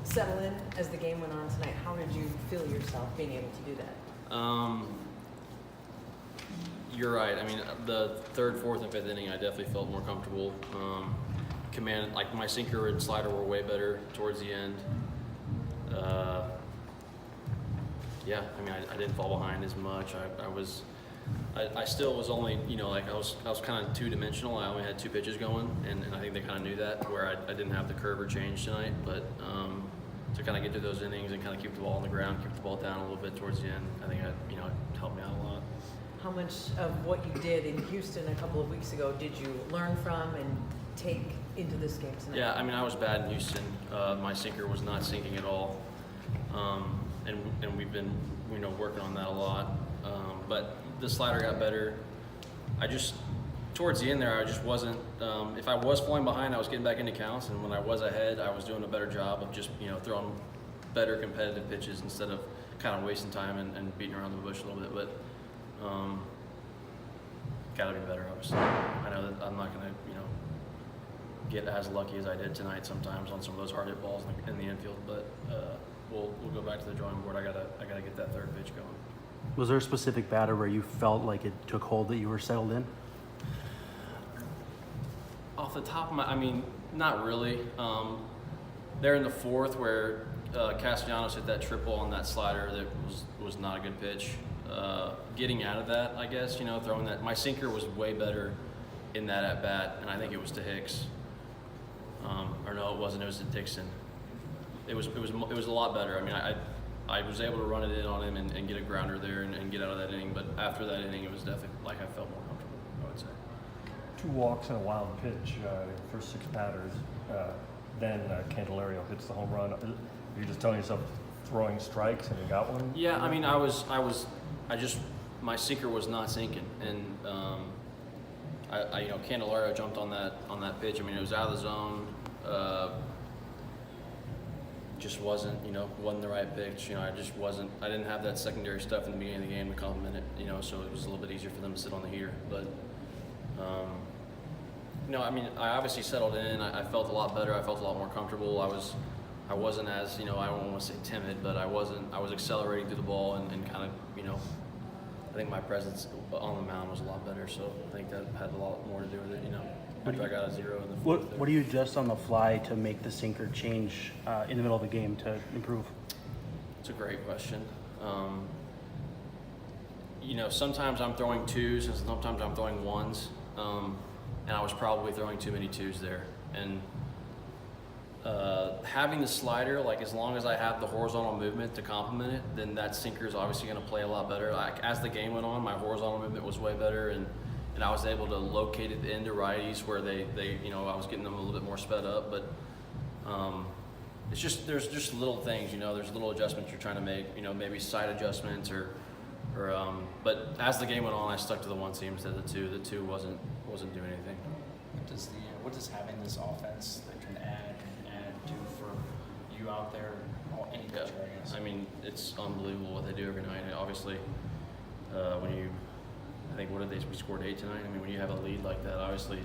settle in as the game went on tonight? How did you feel yourself being able to do that? You're right. I mean, the third, fourth, and fifth inning, I definitely felt more comfortable. Command, like my sinker and slider were way better towards the end. Yeah, I mean, I didn't fall behind as much. I still was only, you know, like I was kind of two-dimensional. I only had 2 pitches going, and I think they kind of knew that, where I didn't have the curve or change tonight. But to kind of get to those innings and kind of keep the ball on the ground, keep the ball down a little bit towards the end, I think it helped me out a lot. How much of what you did in Houston a couple of weeks ago did you learn from and take into this game tonight? Yeah, I mean, I was bad in Houston. My sinker was not sinking at all, and we've been, you know, working on that a lot. But the slider got better. Towards the end there, I just wasn't. If I was falling behind, I was getting back into counts, and when I was ahead, I was doing a better job of just, you know, throwing better competitive pitches instead of kind of wasting time and beating around the bush a little bit. But gotta be better, obviously. I know that I'm not gonna, you know, get as lucky as I did tonight sometimes on some of those hard hit balls in the infield, but we'll go back to the drawing board. I gotta get that third pitch going. Was there a specific batter where you felt like it took hold that you were settled in? Off the top of my, I mean, not really. There in the fourth where Castellanos hit that triple on that slider that was not a good pitch. Getting out of that, I guess, you know, throwing that. My sinker was way better in that at bat, and I think it was to Hicks. Or no, it wasn't. It was to Dixon. It was a lot better. I mean, I was able to run it in on him and get a grounder there and get out of that inning. But after that inning, it was definitely like I felt more comfortable, I would say. 2 walks and a wild pitch, first 6 batters. Then Candelario hits the home run. You're just telling yourself throwing strikes and you got one? Yeah, I mean, my sinker was not sinking, and you know, Candelario jumped on that pitch. I mean, it was out of the zone. Just wasn't the right pitch. You know, I didn't have that secondary stuff in the beginning of the game to complement it. You know, so it was a little bit easier for them to sit on the heater. But you know, I mean, I obviously settled in. I felt a lot better. I felt a lot more comfortable. I wasn't as, you know, I don't want to say timid, but I was accelerating through the ball and kind of, you know, I think my presence on the mound was a lot better. So I think that had a lot more to do with it, you know. After I got a 0 in the fourth. What do you adjust on the fly to make the sinker change in the middle of the game to improve? It's a great question. You know, sometimes I'm throwing 2s and sometimes I'm throwing 1s, and I was probably throwing too many 2s there. And having the slider, like as long as I have the horizontal movement to complement it, then that sinker is obviously going to play a lot better. Like as the game went on, my horizontal movement was way better, and I was able to locate it into righties where they you know, I was getting them a little bit more sped up. But it's just, there's just little things, you know, there's little adjustments you're trying to make, you know, maybe side adjustments or but as the game went on, I stuck to the 1 seam instead of the 2. The 2 wasn't doing anything. What does having this offense that can add do for you out there, or any pitcher, I guess? I mean, it's unbelievable what they do every night. And obviously, when you, I think, we scored 8 tonight. I mean, when you have a lead like that, obviously,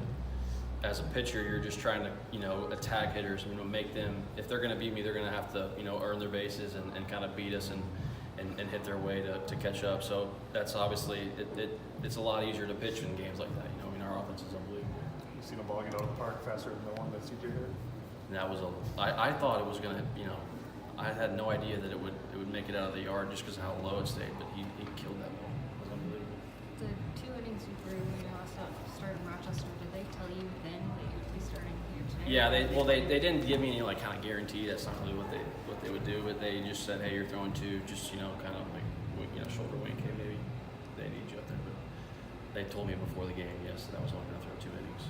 as a pitcher, you're just trying to, you know, attack hitters, you know, make them, if they're going to beat me, they're going to have to, you know, earn their bases and kind of beat us and hit their way to catch up. So that's obviously, it's a lot easier to pitch in games like that. You know, I mean, our offense is unbelievable. You seen the ball get out of the park faster than the one that CJ hit? And that was I thought it was going to, you know, I had no idea that it would make it out of the yard just because of how low it stayed, but he killed that ball. It was unbelievable. The 2 innings you threw when you started in Rochester, did they tell you then that you would be starting here today? Yeah, they didn't give me any like kind of guarantee. That's not really what they would do, but they just said, hey, you're throwing 2, just, you know, kind of like, you know, shoulder wink, hey, maybe they need you up there. But they told me before the game, yes, that I was only going to throw 2 innings.